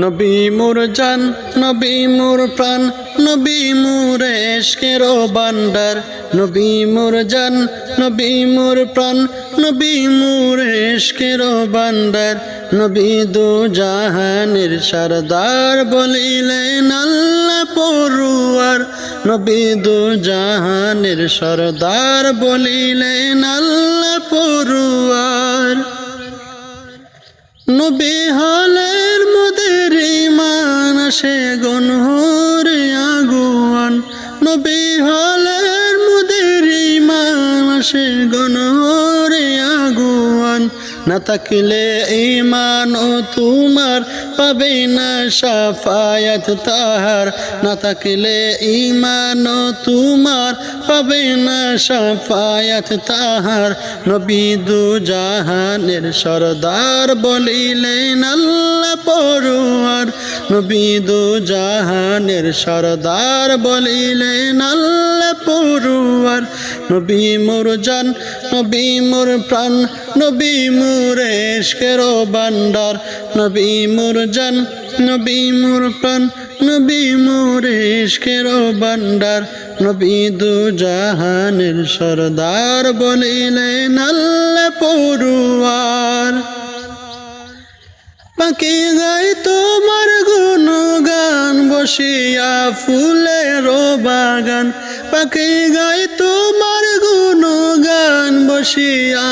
নবী মোর জান, নবী মোর প্রাণ, নবী মোর ইশকের ভান্ডার। নবী মোর জান, নবী মোর প্রাণ, নবী মোর ইশকের ভান্ডার। নবী দু জাহানের সরদার বলিলেন আল্লাহ পরুয়ার। নবী দু জাহানের সরদার বলিলেন আল্লাহ পরুয়ার। নবী হলের মোদের ঈমান আসে গনহরে আগুয়ান। নবী হলের মোদের ঈমান আসে গনহরে আগুয়ান। না থাকিলে ঈমান ও তোমার পাবে না শাফায়াত তাহার। না থাকিলে ঈমান ও তোমার পাবে না শাফায়াত তাহার। নবী দু জাহানের সরদার বলিলেন আল্লাহ পরুয়ার। নবী দু জাহানের সরদার বলিলেন আল্লাহ পরুয়ার। নবী মোর জান, নবী মোর প্রাণ, নবী মোর ইশকের ভান্ডার। নবী মোর জান, নবী মোর প্রাণ, নবী মোর ইশকের ভান্ডার। নবী দু জাহানের সরদার বলিলেন আল্লাহ পরুয়ার। পাখি গায় তোমার গুণগান বসিয়া ফুলের বাগান। পাখি গায় তোমার গুণগান বসিয়া